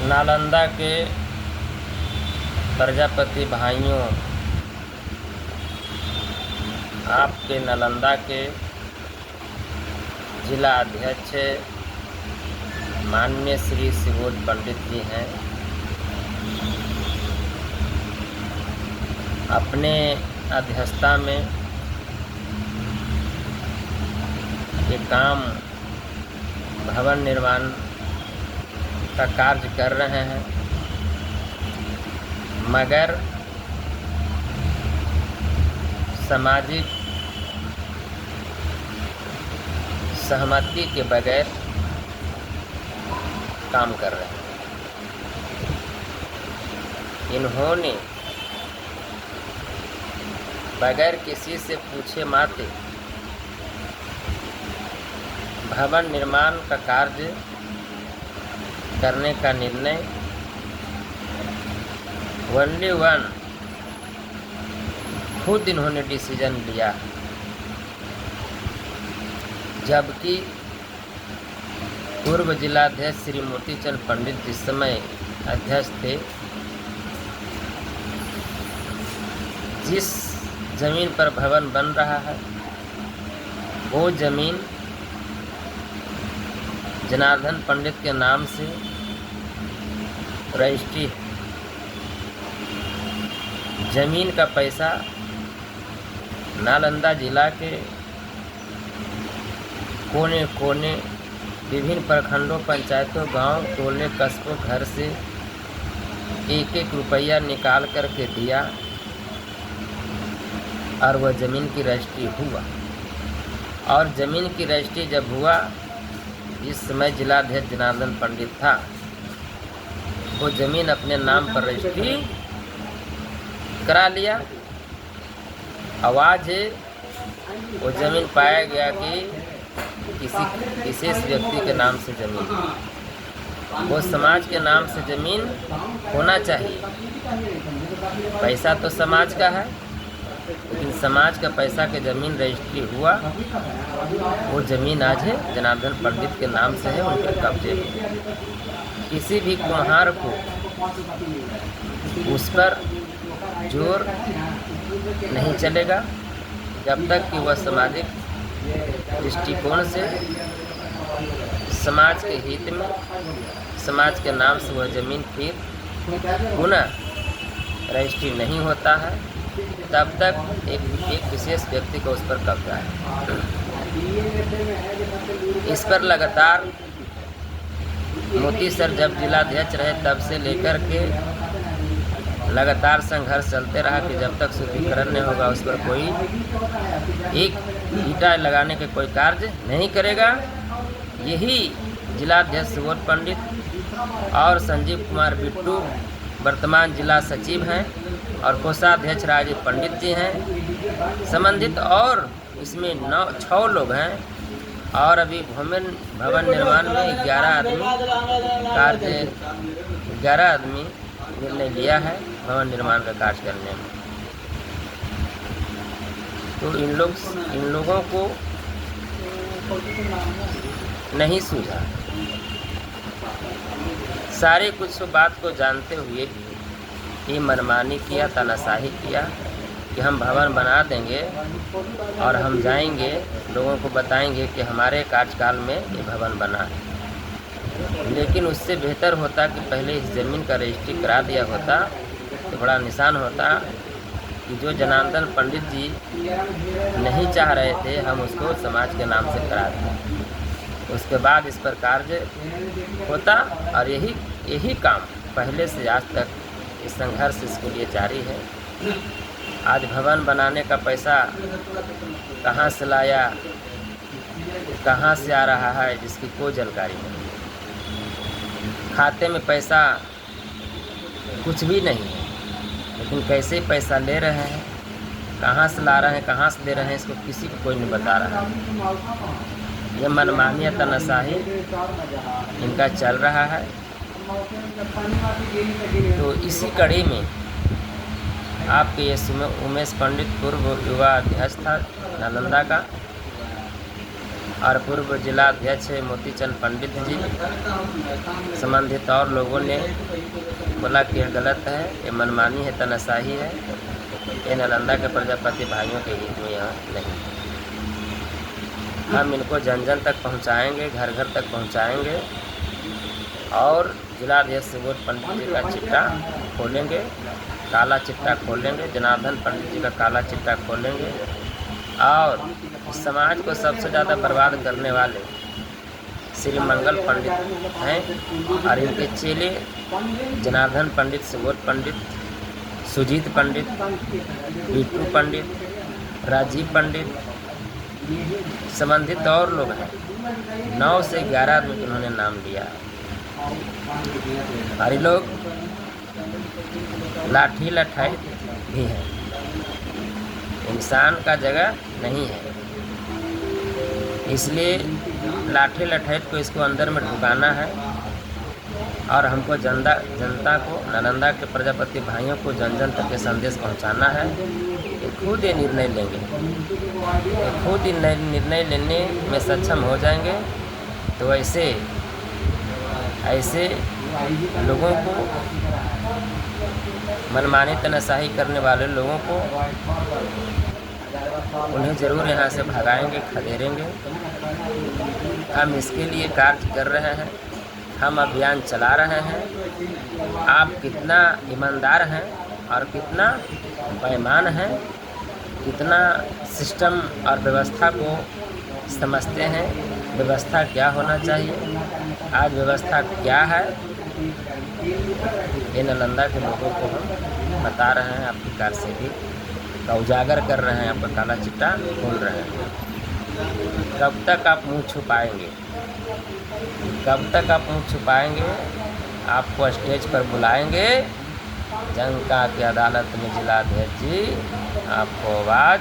नालंदा के प्रजापति भाइयों, आपके नालंदा के जिला अध्यक्ष माननीय श्री सुबोध पंडित जी हैं। अपने अध्यक्षता में ये काम भवन निर्माण का कार्य कर रहे हैं, मगर सामाजिक सहमति के बगैर काम कर रहे हैं। इन्होंने बगैर किसी से पूछे मात्र भवन निर्माण का कार्य करने का निर्णय ओनली वन खुद इन्होंने डिसीजन लिया, जबकि पूर्व जिलाध्यक्ष श्री मोतीचंद पंडित जिस समय अध्यक्ष थे, जिस जमीन पर भवन बन रहा है वो जमीन जनार्दन पंडित के नाम से रजिस्ट्री है। जमीन का पैसा नालंदा जिला के कोने कोने विभिन्न प्रखंडों, पंचायतों, गांव, टोले, कस्बों, घर से एक एक रुपया निकाल करके दिया और वह ज़मीन की रजिस्ट्री हुआ। और ज़मीन की रजिस्ट्री जब हुआ, जिस समय जिलाध्यक्ष जनार्दन पंडित था, वो ज़मीन अपने नाम पर रजिस्ट्री करा लिया। आवाज़ वो ज़मीन पाया गया कि किसी विशेष व्यक्ति के नाम से ज़मीन, वो समाज के नाम से ज़मीन होना चाहिए। पैसा तो समाज का है, लेकिन समाज का पैसा के ज़मीन रजिस्ट्री हुआ, वो ज़मीन आज है जनार्दन पंडित के नाम से है, उनके कब्जे में। किसी भी कुम्हार को उस पर जोर नहीं चलेगा जब तक कि वह सामाजिक दृष्टिकोण से समाज के हित में, समाज के नाम से वह ज़मीन फिर पुनः रजिस्ट्री नहीं होता है, तब तक एक विशेष व्यक्ति को उस पर कब्जा है। इस पर लगातार मोती सर जब जिलाध्यक्ष रहे तब से लेकर के लगातार संघर्ष चलते रहा कि जब तक शुद्धिकरण नहीं होगा उस पर कोई एक ईंटा लगाने के कोई कार्य नहीं करेगा। यही जिलाध्यक्ष सुबोध पंडित और संजीव कुमार बिट्टू वर्तमान जिला सचिव हैं और कोषाध्यक्ष राजीव पंडित जी हैं संबंधित, और इसमें 6 लोग हैं। और अभी भवन निर्माण में 11 आदमी निर्णय लिया है भवन निर्माण का कार्य करने में। तो इन लोगों को नहीं सूझा। सारे कुछ बात को जानते हुए भी ये मनमानी किया, तानाशाही किया कि हम भवन बना देंगे और हम जाएंगे लोगों को बताएंगे कि हमारे कार्यकाल में ये भवन बना है। लेकिन उससे बेहतर होता कि पहले इस ज़मीन का रजिस्ट्री करा दिया होता तो बड़ा निशान होता कि जो जनार्दन पंडित जी नहीं चाह रहे थे हम उसको समाज के नाम से करा दें। उसके बाद इस पर कार्य होता, और यही काम पहले से आज तक इस संघर्ष इसके लिए जारी है। आज भवन बनाने का पैसा कहाँ से लाया, कहाँ से आ रहा है, जिसकी कोई जानकारी नहीं। खाते में पैसा कुछ भी नहीं है, लेकिन कैसे पैसा ले रहे हैं, कहाँ से ला रहे हैं, कहाँ से दे रहे हैं, इसको किसी को कोई नहीं बता रहा है। ये मनमानी तानाशाही इनका चल रहा है। तो इसी कड़ी में आपके ये उमेश पंडित पूर्व युवा अध्यक्ष था नालंदा का, और पूर्व जिला अध्यक्ष मोतीचंद पंडित जी संबंधित और लोगों ने बोला कि यह गलत है, ये मनमानी है, तानाशाही है, ये नालंदा के प्रजापति भाइयों के हित में यह नहीं है। हम इनको जन जन तक पहुंचाएंगे, घर घर तक पहुंचाएंगे और जिलाध्यक्ष सुबोध पंडित जी का चिट्ठा खोलेंगे, काला चिट्ठा खोलेंगे, जनार्दन पंडित जी का काला चिट्ठा खोलेंगे और इस समाज को सबसे ज़्यादा बर्बाद करने वाले श्री मंगल पंडित हैं और इनके चेले जनार्दन पंडित, सुबोध पंडित, सुजीत पंडित, बिट्टू पंडित, राजीव पंडित संबंधित और लोग हैं। 9 से 11 आदमी के उन्होंने नाम लिया और ये लोग लाठी लठाई भी हैं, इंसान का जगह नहीं है, इसलिए लाठी लठाई को इसको अंदर में ढुकाना है और हमको जनता को, नालंदा के प्रजापति भाइयों को जन जन तक के संदेश पहुंचाना है। ये खुद ये निर्णय लेंगे, ये खुद ही निर्णय लेने में सक्षम हो जाएंगे। तो ऐसे लोगों को, मनमानी तानाशाही करने वाले लोगों को, उन्हें ज़रूर यहाँ से भगाएंगे, खदेड़ेंगे। हम इसके लिए कार्य कर रहे हैं, हम अभियान चला रहे हैं। आप कितना ईमानदार हैं और कितना बेईमान हैं, कितना सिस्टम और व्यवस्था को समझते हैं, व्यवस्था क्या होना चाहिए, आज व्यवस्था क्या है, ये नालंदा के लोगों को हम बता रहे हैं, आपकी कार से भी का उजागर कर रहे हैं, आपका काला चिट्ठा खोल रहे हैं। कब तक आप मुंह छुपाएंगे, कब तक आप मुंह छुपाएंगे? आपको स्टेज पर बुलाएंगे, जनता की अदालत में जिलाध्यक्ष जी आपको आवाज़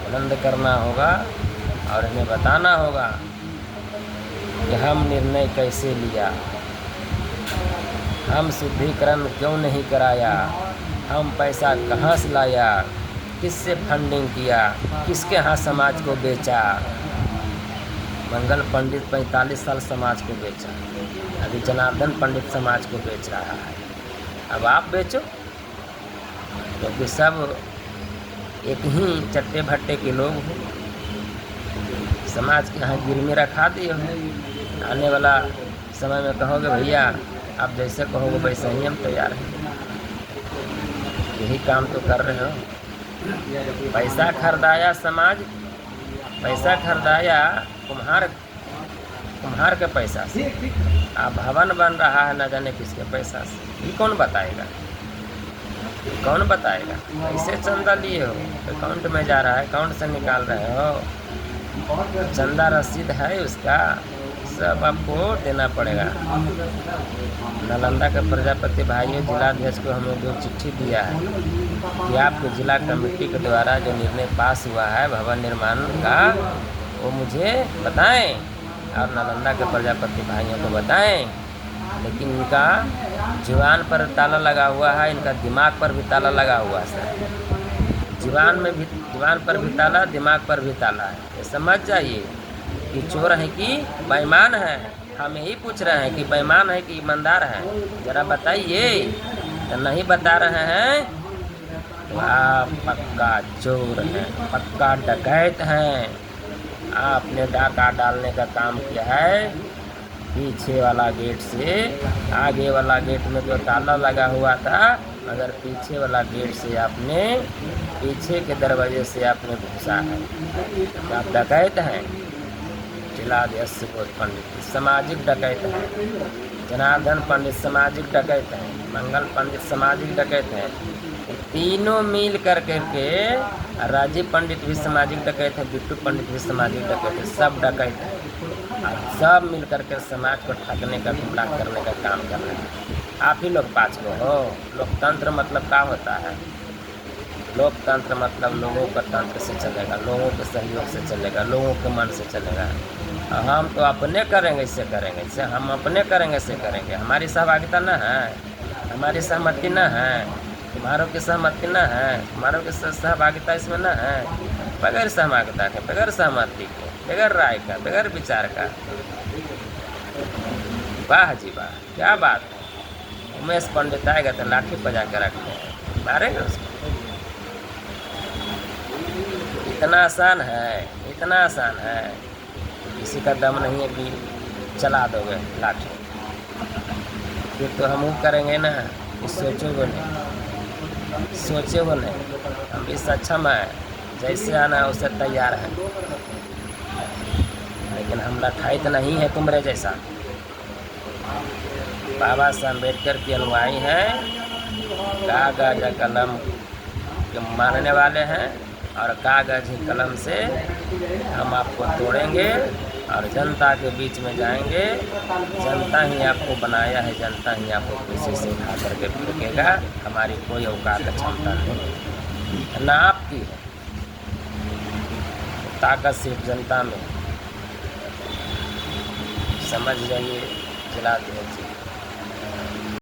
बुलंद करना होगा और इन्हें बताना होगा कि हम निर्णय कैसे लिया, हम शुद्धिकरण क्यों नहीं कराया, हम पैसा कहाँ से लाया, किससे फंडिंग किया, किसके यहाँ समाज को बेचा। मंगल पंडित 45 साल समाज को बेचा, अभी जनार्दन पंडित समाज को बेच रहा है। अब आप बेचो, क्योंकि सब एक ही चट्टे भट्टे के लोग हैं, समाज के यहाँ गिरवी रखा दिए हो। आने वाला समय में कहोगे भैया आप जैसे कहोगे वैसे ही हम तैयार हैं, यही काम तो कर रहे हो। पैसा खरीदाया समाज, पैसा खरीदाया कुम्हार के पैसा से, आप भवन बन रहा है न जाने किसके पैसा से। ये कौन बताएगा, कौन बताएगा? कैसे चंदा लिए हो, अकाउंट में जा रहा है, अकाउंट से निकाल रहे हो, चंदा रसीद है उसका, सब आपको देना पड़ेगा। नालंदा के प्रजापति भाइयों, जिलाध्यक्ष को हमने जो चिट्ठी दिया है कि आपके जिला कमेटी के द्वारा जो निर्णय पास हुआ है भवन निर्माण का, वो मुझे बताएं और नालंदा के प्रजापति भाइयों को बताएं। लेकिन इनका जुबान पर ताला लगा हुआ है, इनका दिमाग पर भी ताला लगा हुआ है। जुबान पर भी ताला, दिमाग पर भी ताला है। ये समझ जाइए कि चोर है कि बेईमान है। हम यही पूछ रहे हैं कि बेईमान है कि ईमानदार है, ज़रा बताइए। तो नहीं बता रहे हैं तो आप पक्का चोर हैं, पक्का डकैत हैं। आपने डाका डालने का काम किया है पीछे वाला गेट से। आगे वाला गेट में तो ताला लगा हुआ था, मगर पीछे वाला गेट से आपने, पीछे के दरवाजे से आपने घुसा है। तो आप डकैत हैं। जिलाध्यक्ष सुबोध पंडित सामाजिक डकैत हैं, जनार्दन पंडित सामाजिक डकैत हैं, मंगल पंडित सामाजिक डकैत हैं। तीनों मिल कर के, राजीव पंडित भी सामाजिक डकैत है, बिट्टू पंडित भी सामाजिक डकैत है, सब डकैत हैं। सब मिल करके समाज को ठगने का, गुमराह करने का काम कर रहे हैं। आप ही लोग 5 को हो। लोकतंत्र मतलब क्या होता है? लोकतंत्र मतलब लोगों का तंत्र से चलेगा, लोगों के सहयोग से चलेगा, लोगों के मन से चलेगा। हम तो अपने करेंगे इससे करेंगे, इससे हम अपने करेंगे इससे करेंगे। हमारी सहभागिता न है, हमारी सहमति न है, तुम्हारों की सहमति न है, तुम्हारों की सहभागिता इसमें न है। बगैर सहभागिता के, बगैर सहमति के बगैर राय का, बगैर विचार का। वाह जी वाह, क्या बात है। उमेश पंडित आएगा तो लाठी बजा के रखते हैं, मारेंगे उसको। इतना आसान है, इतना आसान है, किसी का दम नहीं है कि चला दोगे लाठी। फिर तो हम वो करेंगे ना कि सोचोगे नहीं, सोचे हो नहीं। हम भी सक्षम है, जैसे आना है उससे तैयार है, लेकिन हम लठाई तो नहीं है तुम्हारे जैसा। बाबा साहब अम्बेडकर की अनुयायी हैं, कागज कलम के मानने वाले हैं, और कागज ही कलम से हम आपको तोड़ेंगे और जनता के बीच में जाएंगे। जनता ही आपको बनाया है, जनता ही आपको किसी से उठा करके फेंकेगा। हमारी कोई औकात क्षमता नहीं, ना आपकी है। ताकत सिर्फ जनता में, समझ जाइए जिला अध्यक्ष जी।